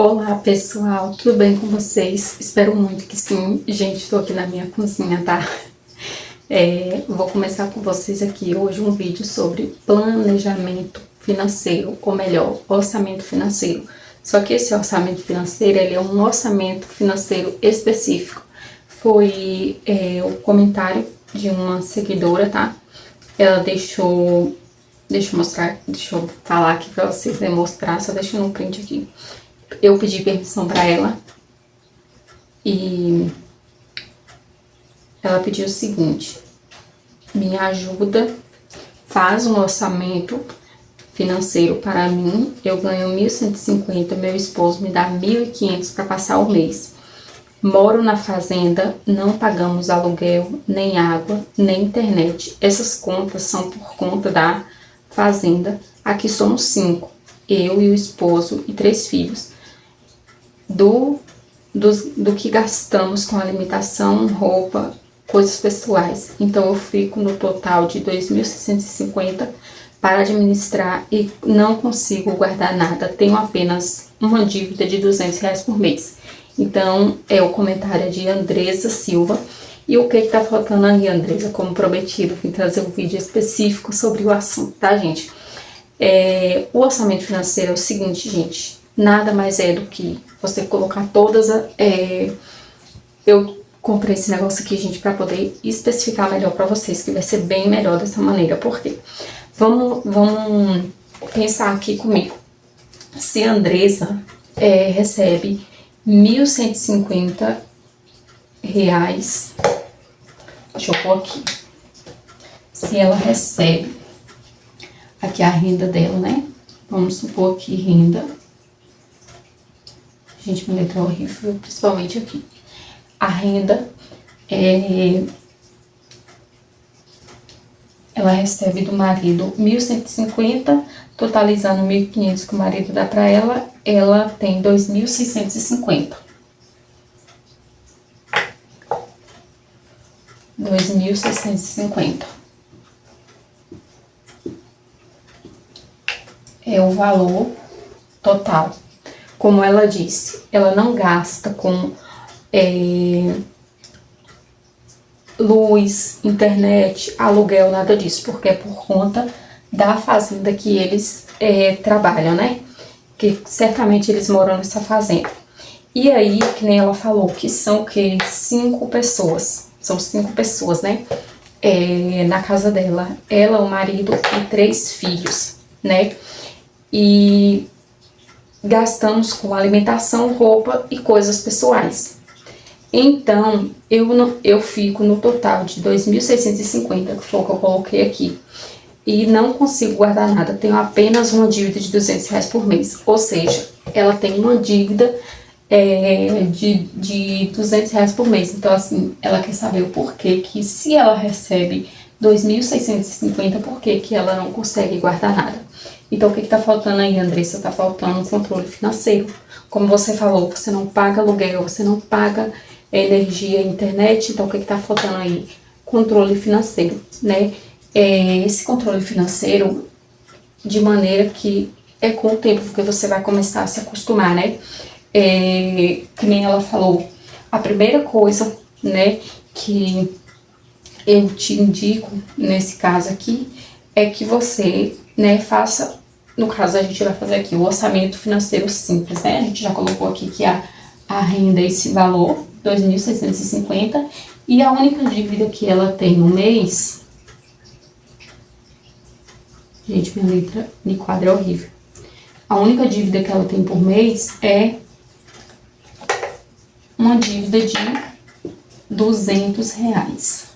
Olá pessoal, tudo bem com vocês? Espero muito que sim. Gente, estou aqui na minha cozinha, tá? Vou começar com vocês aqui hoje um vídeo sobre planejamento financeiro, ou melhor, orçamento financeiro. Só que esse orçamento financeiro, ele é um orçamento financeiro específico. Foi o comentário de uma seguidora, tá? Ela deixou... Deixa eu falar aqui pra vocês, mostrar, só deixando um print aqui. Eu pedi permissão para ela e ela pediu o seguinte: me ajuda, faz um orçamento financeiro para mim. Eu ganho 1.150, meu esposo me dá 1.500 para passar o mês. Moro na fazenda, não pagamos aluguel, nem água, nem internet. Essas contas são por conta da fazenda. Aqui somos 5, eu e o esposo e 3 filhos. Do que gastamos com alimentação, roupa, coisas pessoais. Então eu fico no total de 2.650 para administrar e não consigo guardar nada. Tenho apenas uma dívida de R$200 por mês. Então é o comentário de Andresa Silva. E o que tá faltando aí, Andresa? Como prometido, vim trazer um vídeo específico sobre o assunto, tá, gente? O orçamento financeiro é o seguinte, gente. Nada mais é do que você colocar todas eu comprei esse negócio aqui, gente, para poder especificar melhor para vocês, que vai ser bem melhor dessa maneira. Por quê? Vamos pensar aqui comigo. Se a Andresa recebe R$1.150, deixa eu pôr aqui. Se ela recebe aqui a renda dela, né? Vamos supor aqui renda. Gente, minha letra é horrível, principalmente aqui. A renda, ela recebe do marido 1.150, totalizando 1.500 que o marido dá pra ela, ela tem 2.650. 2.650. É o valor total. Como ela disse, ela não gasta com luz, internet, aluguel, nada disso, porque é por conta da fazenda que eles trabalham, né? Que certamente eles moram nessa fazenda. E aí, que nem ela falou, que são o quê? 5 pessoas. São 5 pessoas, né? Na casa dela. Ela, o marido e 3 filhos, né? E gastamos com alimentação, roupa e coisas pessoais. Então, eu fico no total de 2.650, que foi o que eu coloquei aqui. E não consigo guardar nada, tenho apenas uma dívida de R$200 por mês. Ou seja, ela tem uma dívida de R$200 por mês. Então, assim, ela quer saber o porquê que, se ela recebe 2.650, por que ela não consegue guardar nada. Então, o que tá faltando aí, Andressa? Tá faltando um controle financeiro. Como você falou, você não paga aluguel, você não paga energia, internet. Então, o que tá faltando aí? Controle financeiro, né? Esse controle financeiro, de maneira que com o tempo, porque você vai começar a se acostumar, né? Que nem ela falou, a primeira coisa, né, que eu te indico, nesse caso aqui, é que você, né, faça, no caso a gente vai fazer aqui o orçamento financeiro simples, né, a gente já colocou aqui que a renda é esse valor, 2.650, e a única dívida que ela tem no mês, gente, minha letra de quadro é horrível, a única dívida que ela tem por mês é uma dívida de R$200.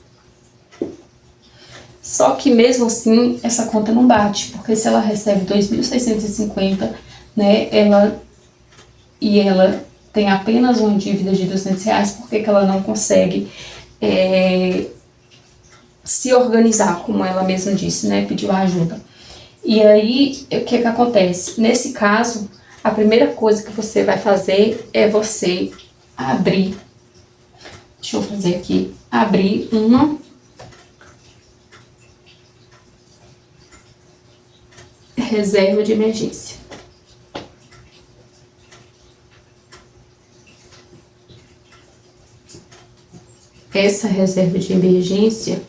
Só que mesmo assim, essa conta não bate, porque se ela recebe 2.650, né, ela tem apenas uma dívida de R$200, por que ela não consegue se organizar, como ela mesma disse, né, pediu ajuda. E aí, o que acontece? Nesse caso, a primeira coisa que você vai fazer é você abrir, deixa eu fazer aqui, abrir uma reserva de emergência. essa reserva de emergência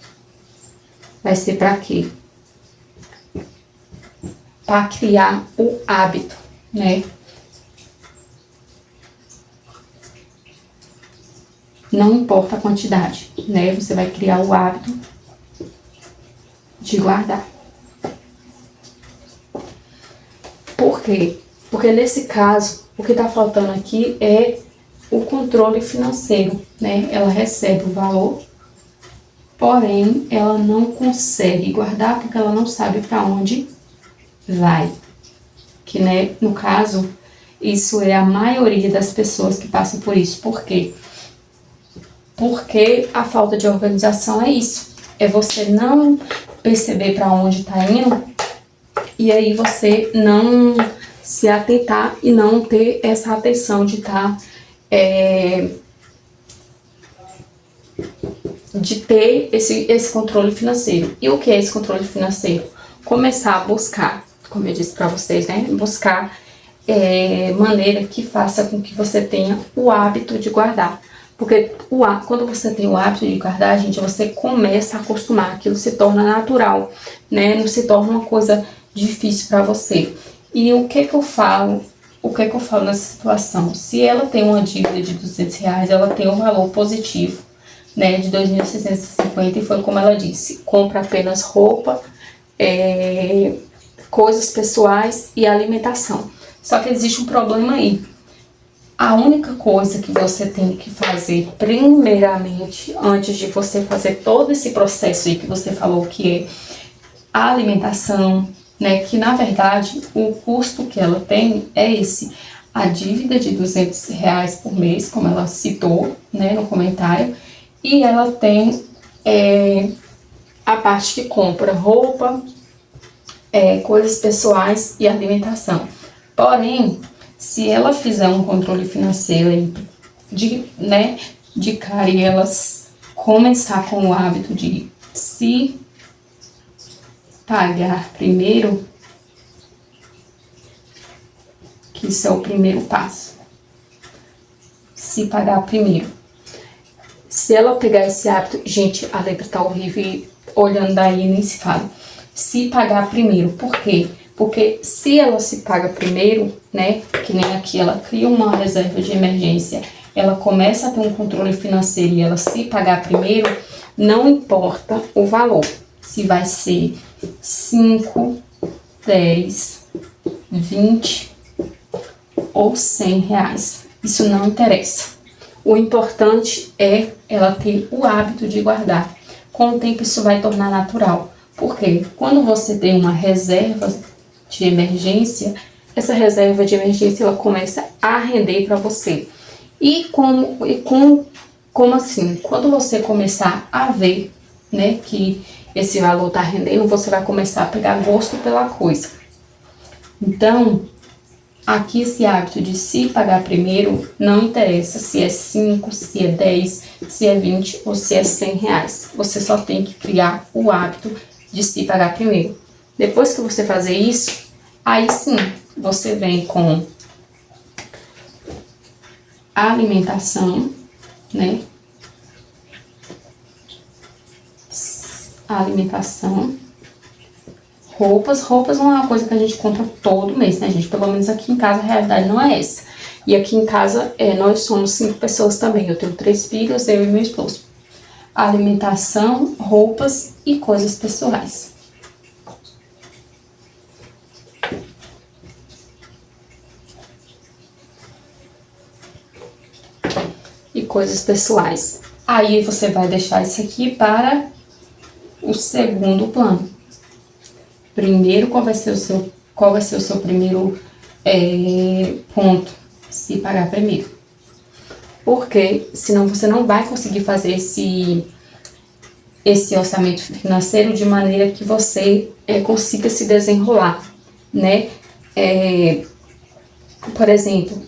vai ser para quê? Para criar o hábito, né? Não importa a quantidade, né? Você vai criar o hábito de guardar. Por quê? Porque nesse caso, o que está faltando aqui é o controle financeiro, né? Ela recebe o valor, porém, ela não consegue guardar porque ela não sabe para onde vai. Que, né, no caso, isso é a maioria das pessoas que passam por isso. Por quê? Porque a falta de organização é isso. É você não perceber para onde está indo e aí você não se atentar e não ter essa atenção de estar de ter esse controle financeiro. E o que é esse controle financeiro? Começar a buscar, como eu disse para vocês, né? Buscar maneira que faça com que você tenha o hábito de guardar. Porque quando você tem o hábito de guardar, gente, você começa a acostumar, aquilo se torna natural, né? Não se torna uma coisa difícil para você. E o que eu falo? O que eu falo nessa situação? Se ela tem uma dívida de R$200, ela tem um valor positivo, né, de 2.650, e foi como ela disse, compra apenas roupa, coisas pessoais e alimentação. Só que existe um problema aí. A única coisa que você tem que fazer primeiramente, antes de você fazer todo esse processo aí que você falou, que é a alimentação, né, que na verdade o custo que ela tem é esse, a dívida de R$200 por mês, como ela citou, né, no comentário, e ela tem a parte que compra roupa, coisas pessoais e alimentação. Porém, se ela fizer um controle financeiro de cara e ela começar com o hábito de se pagar primeiro, que isso é o primeiro passo. Se pagar primeiro. Se ela pegar esse hábito, gente, a letra tá horrível e olhando daí nem se fala. Se pagar primeiro, por quê? Porque se ela se paga primeiro, né, que nem aqui, ela cria uma reserva de emergência, ela começa a ter um controle financeiro e ela se pagar primeiro, não importa o valor. Se vai ser 5, 10, 20 ou R$100. Isso não interessa. O importante é ela ter o hábito de guardar. Com o tempo isso vai tornar natural. Porque quando você tem uma reserva de emergência, essa reserva de emergência ela começa a render para você. E como assim? Quando você começar a ver, né, que esse valor tá rendendo, você vai começar a pegar gosto pela coisa. Então, aqui esse hábito de se pagar primeiro, não interessa se é 5, se é 10, se é 20 ou se é R$100. Você só tem que criar o hábito de se pagar primeiro. Depois que você fazer isso, aí sim, você vem com a alimentação, né? A alimentação. Roupas não é uma coisa que a gente compra todo mês, né, gente? Pelo menos aqui em casa a realidade não é essa. E aqui em casa nós somos 5 pessoas também. Eu tenho 3 filhos, eu e meu esposo. Alimentação, roupas e coisas pessoais. E coisas pessoais. Aí você vai deixar isso aqui para o segundo plano. Primeiro, qual vai ser o seu primeiro ponto? Se pagar primeiro. Porque senão você não vai conseguir fazer esse orçamento financeiro de maneira que você consiga se desenrolar, né? Por exemplo,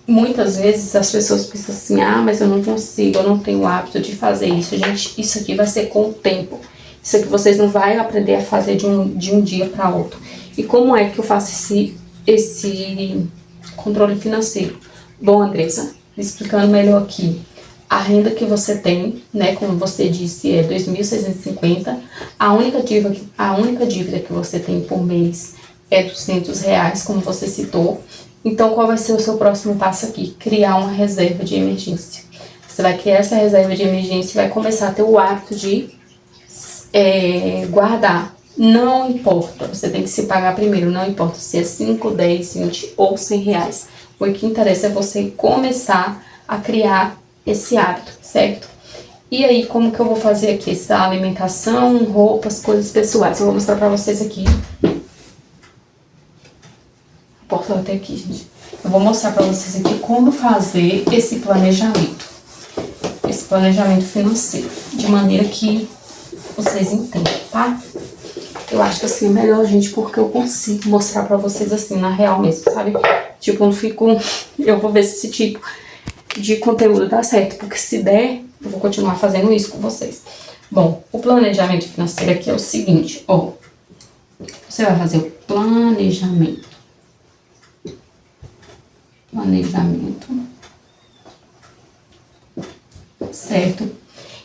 muitas vezes as pessoas pensam assim, mas eu não consigo, eu não tenho o hábito de fazer isso. Gente, isso aqui vai ser com o tempo. Isso aqui vocês não vão aprender a fazer de um dia para outro. E como é que eu faço esse controle financeiro? Bom, Andressa, explicando melhor aqui. a renda que você tem, né, como você disse, é 2.650. A única dívida que você tem por mês é R$ 200, como você citou. Então, qual vai ser o seu próximo passo aqui? Criar uma reserva de emergência. Você vai criar essa reserva de emergência e vai começar a ter o hábito de guardar. Não importa, você tem que se pagar primeiro, não importa se é 5, 10, 20 ou R$ 100. O que interessa é você começar a criar esse hábito, certo? E aí, como que eu vou fazer aqui? Essa alimentação, roupas, coisas pessoais. Eu vou mostrar pra vocês aqui. A porta até aqui, gente. Eu vou mostrar pra vocês aqui como fazer esse planejamento. Esse planejamento financeiro. De maneira que vocês entendam, tá? Eu acho que assim é melhor, gente, porque eu consigo mostrar pra vocês assim, na real mesmo, sabe? Tipo, não fico... Eu vou ver se esse tipo de conteúdo dá certo, porque se der, eu vou continuar fazendo isso com vocês. Bom, o planejamento financeiro aqui é o seguinte, ó. Você vai fazer o planejamento. Certo?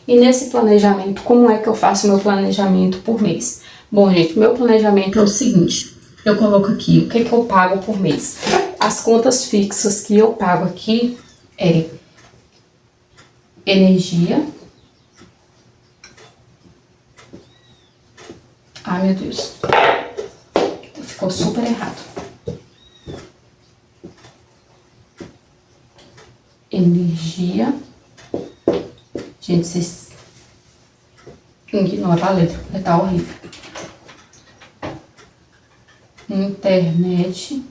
E nesse planejamento, como é que eu faço meu planejamento por mês? Bom, gente, meu planejamento é o seguinte. Eu coloco aqui o que eu pago por mês. As contas fixas que eu pago aqui é energia. Ai, meu Deus. Ficou super errado. Energia. Gente, vocês ignoram a letra, porque tá horrível. Internet.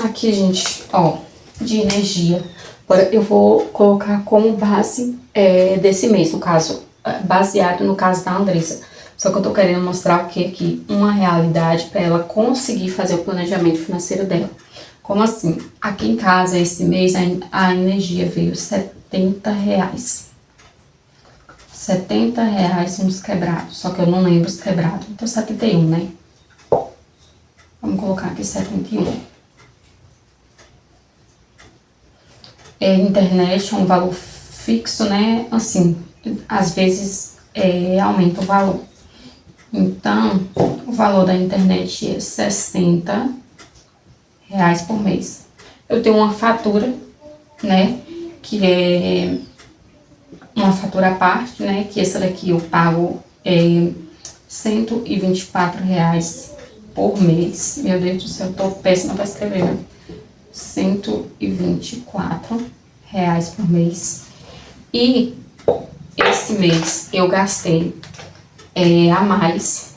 Aqui, gente, ó, de energia. Agora eu vou colocar como base desse mês, no caso, baseado no caso da Andressa. Só que eu tô querendo mostrar o que aqui? Uma realidade para ela conseguir fazer o planejamento financeiro dela. Como assim? Aqui em casa, esse mês, a energia veio R$ 70. R$ 70 uns quebrados, só que eu não lembro os quebrados. Então, 71, né? Vamos colocar aqui 71. Internet é um valor fixo, né? Assim, às vezes aumenta o valor. Então, o valor da internet é R$ 60 por mês. Eu tenho uma fatura, né? Que é uma fatura à parte, né? Que essa daqui eu pago R$ 124 por mês. Meu Deus do céu, eu tô péssima pra escrever, né? R$ 124 por mês. E esse mês eu gastei a mais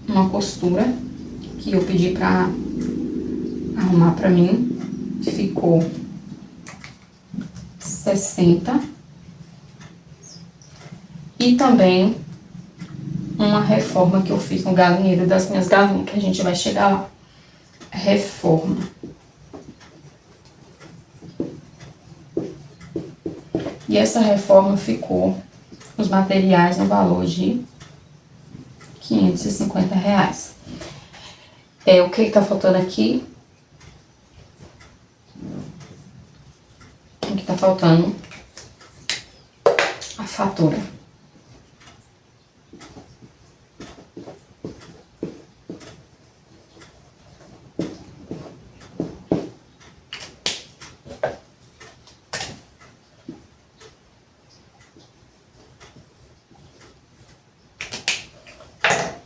uma costura que eu pedi pra arrumar pra mim. Ficou 60. E também uma reforma que eu fiz no galinheiro das minhas galinhas, que a gente vai chegar lá. Reforma. E essa reforma ficou os materiais no valor de R$ 550. O que tá faltando aqui? Aqui tá faltando a fatura.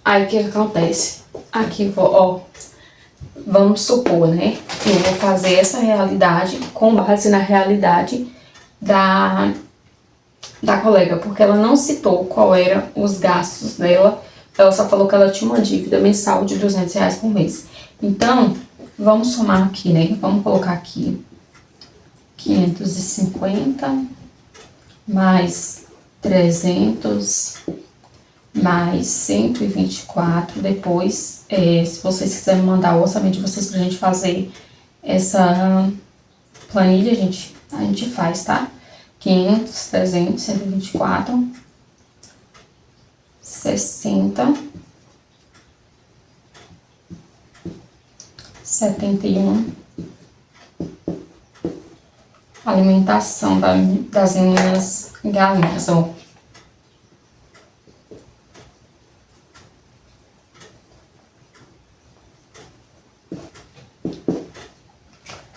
Aí o que acontece? Aqui vamos supor, né? Eu vou fazer essa realidade com base na realidade da colega, porque ela não citou qual eram os gastos dela. Ela só falou que ela tinha uma dívida mensal de R$ 200 por mês. Então, vamos somar aqui, né? Vamos colocar aqui 550 mais 300 mais 124. Depois, se vocês quiserem mandar o orçamento de vocês pra gente fazer essa planilha, a gente faz, tá? 500, 300, 124, 60 71. Alimentação das minhas galinhas, ó.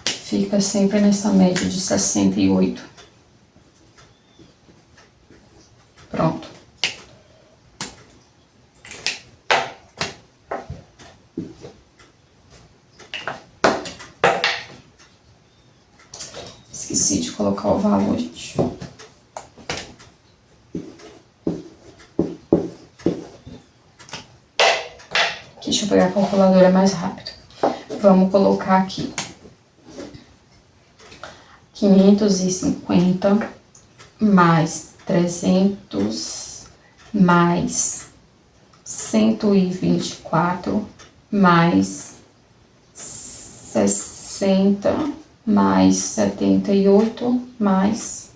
Fica sempre nessa média de 68. Pronto. Esqueci de colocar o valor, gente. Deixa eu pegar a calculadora mais rápido. Vamos colocar aqui 550 mais 300 mais 124 mais 60 mais 78 mais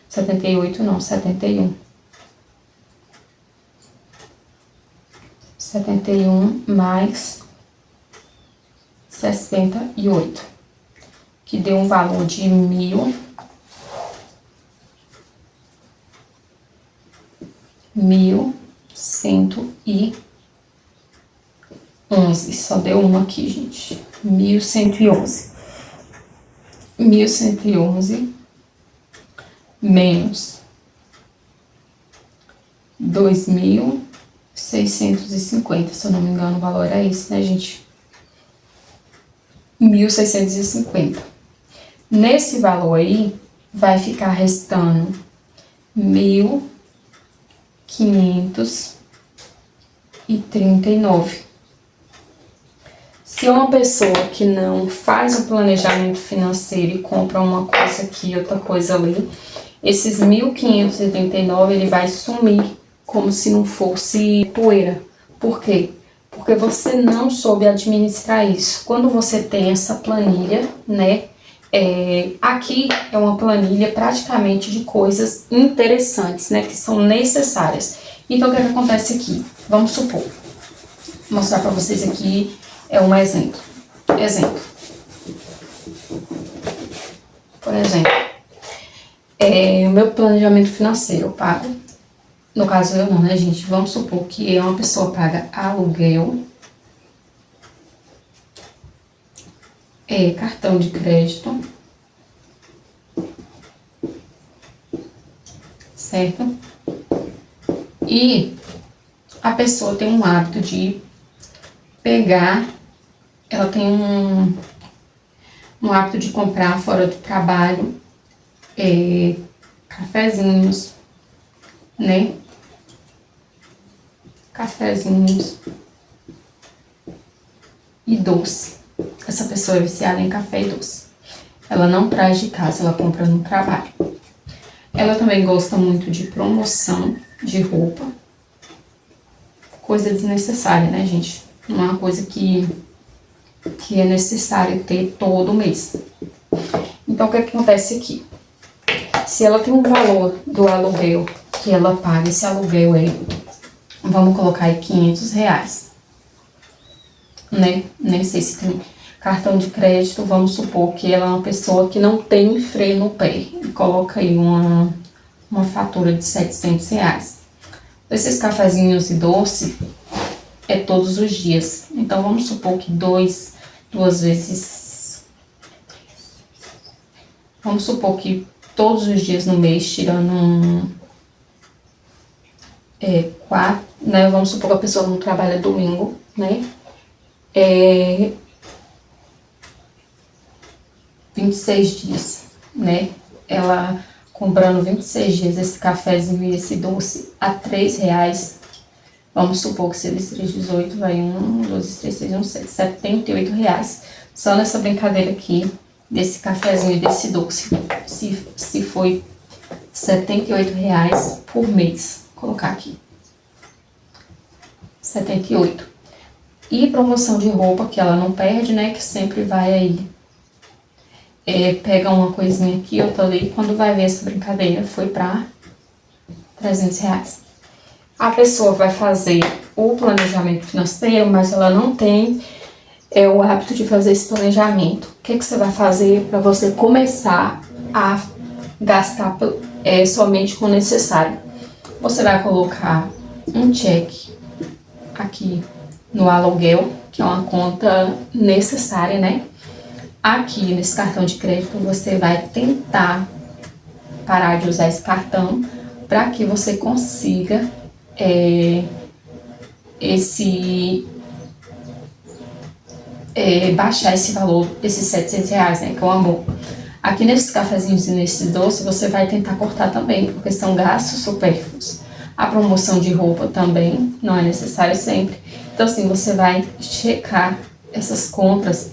78 não, 71. 71 mais 68, que deu um valor de 1.111. Só deu uma aqui, gente. 1.111. 1.111 menos 2.650, se eu não me engano, o valor é esse, né, gente? 1.650. Nesse valor aí, vai ficar restando 1.539. Se uma pessoa que não faz o planejamento financeiro e compra uma coisa aqui, outra coisa ali, esses 1.539 ele vai sumir como se não fosse poeira. Por quê? Porque você não soube administrar isso. Quando você tem essa planilha, né? Aqui é uma planilha praticamente de coisas interessantes, né? Que são necessárias. Então, o que acontece aqui? Vamos supor, vou mostrar para vocês aqui um exemplo. Por exemplo, o meu planejamento financeiro eu pago. No caso eu não, né, gente? Vamos supor que uma pessoa paga aluguel, cartão de crédito, certo? E a pessoa tem um hábito de pegar, ela tem um hábito de comprar fora do trabalho, cafezinhos, né? Cafezinhos e doce. Essa pessoa é viciada em café e doce. Ela não traz de casa, ela compra no trabalho. Ela também gosta muito de promoção de roupa. Coisa desnecessária, né, gente? Não é uma coisa que é necessário ter todo mês. Então, o que acontece aqui? Se ela tem um valor do aluguel que ela paga, esse aluguel aí, vamos colocar aí R$500, né? Nem sei se tem cartão de crédito, vamos supor que ela é uma pessoa que não tem freio no pé e coloca aí uma fatura de R$700. Esses cafezinhos e doce é todos os dias. Então, vamos supor que duas vezes... Vamos supor que todos os dias no mês, tirando 4, né? Vamos supor que a pessoa não trabalha domingo, né? 26 dias, né? Ela comprando 26 dias esse cafezinho e esse doce a R$3. Vamos supor que se eles 3, 18, vai 1, 2, 3, 6, 1, 7, R$78. Só nessa brincadeira aqui, desse cafezinho e desse doce. Se foi R$78 por mês. Vou colocar aqui. 78. E promoção de roupa, que ela não perde, né? Que sempre vai aí. Pega uma coisinha aqui, outra ali. Quando vai ver essa brincadeira, foi pra R$300. A pessoa vai fazer o planejamento financeiro, mas ela não tem é o hábito de fazer esse planejamento. O que você vai fazer para você começar a gastar somente com o necessário? Você vai colocar um cheque aqui no aluguel, que é uma conta necessária, né? Aqui nesse cartão de crédito você vai tentar parar de usar esse cartão para que você consiga baixar esse valor, esses R$700, né, que é um amor. Aqui nesses cafezinhos e nesses doces você vai tentar cortar também, porque são gastos supérfluos. A promoção de roupa também não é necessário sempre. Então assim, você vai checar essas compras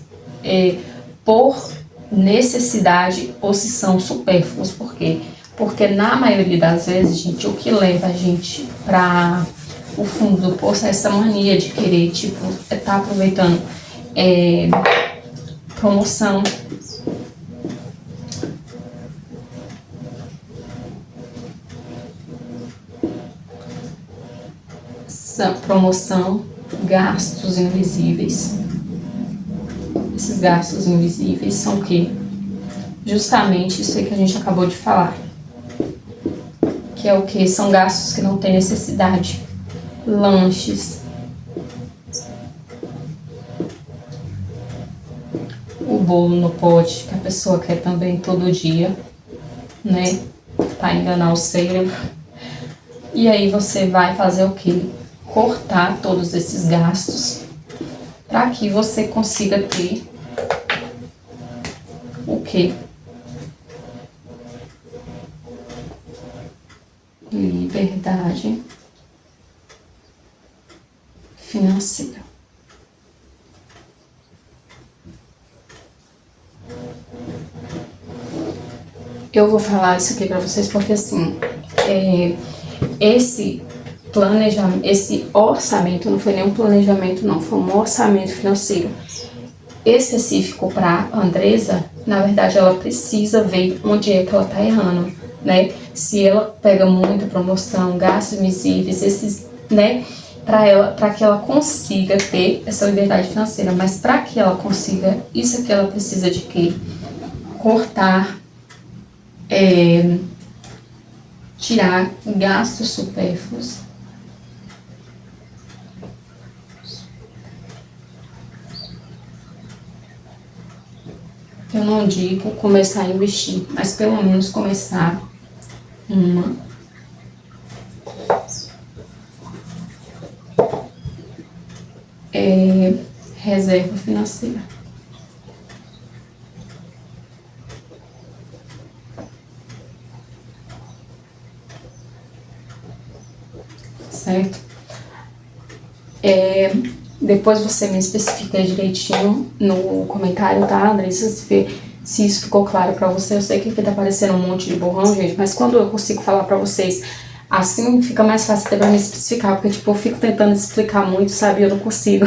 por necessidade ou se são supérfluos. Por quê? Porque na maioria das vezes, gente, o que leva a gente para o fundo do poço é essa mania de querer, tipo, tá aproveitando promoção. Promoção, gastos invisíveis. Esses gastos invisíveis são o quê? Justamente isso aí que a gente acabou de falar. Que é o que? São gastos que não tem necessidade. Lanches. O bolo no pote, que a pessoa quer também todo dia, né? Pra enganar o cérebro. E aí você vai fazer o quê? Cortar todos esses gastos para que você consiga ter o quê? Liberdade financeira. Eu vou falar isso aqui para vocês porque assim, esse planejamento, esse orçamento, não foi nem um planejamento não, foi um orçamento financeiro específico para Andresa. Na verdade ela precisa ver onde é que ela tá errando, né? Se ela pega muita promoção, gastos invisíveis, esses, né? Para que ela consiga ter essa liberdade financeira, mas para que ela consiga isso aqui, ela precisa de quê? Cortar, tirar gastos supérfluos. Eu não digo começar a investir, mas pelo menos começar uma reserva financeira. Certo? Depois você me especifica direitinho no comentário, tá, Andressa? Se isso ficou claro pra você. Eu sei que aqui tá parecendo um monte de borrão, gente, mas quando eu consigo falar pra vocês assim, fica mais fácil até pra me especificar, porque, tipo, eu fico tentando explicar muito, sabe? Eu não consigo.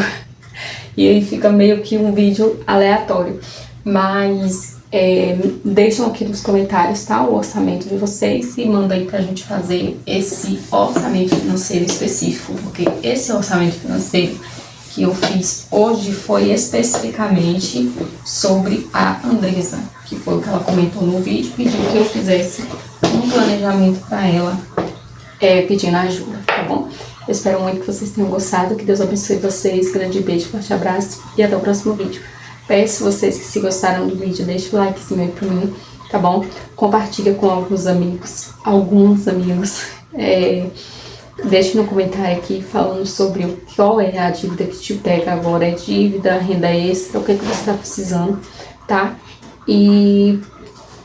E aí fica meio que um vídeo aleatório. Mas deixam aqui nos comentários, tá? O orçamento de vocês e manda aí pra gente fazer esse orçamento financeiro específico, porque esse orçamento financeiro que eu fiz hoje foi especificamente sobre a Andresa, que foi o que ela comentou no vídeo, pediu que eu fizesse um planejamento para ela, pedindo ajuda, tá bom? Eu espero muito que vocês tenham gostado, que Deus abençoe vocês, grande beijo, forte abraço e até o próximo vídeo. Peço vocês que, se gostaram do vídeo, deixem o likezinho aí pra mim, tá bom? Compartilha com alguns amigos, deixe no comentário aqui falando sobre qual é a dívida que te pega agora, é dívida, renda extra, o que você tá precisando, tá? E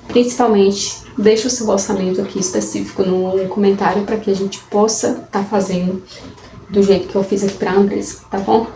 principalmente, deixa o seu orçamento aqui específico no comentário para que a gente possa tá fazendo do jeito que eu fiz aqui pra Andresa, tá bom?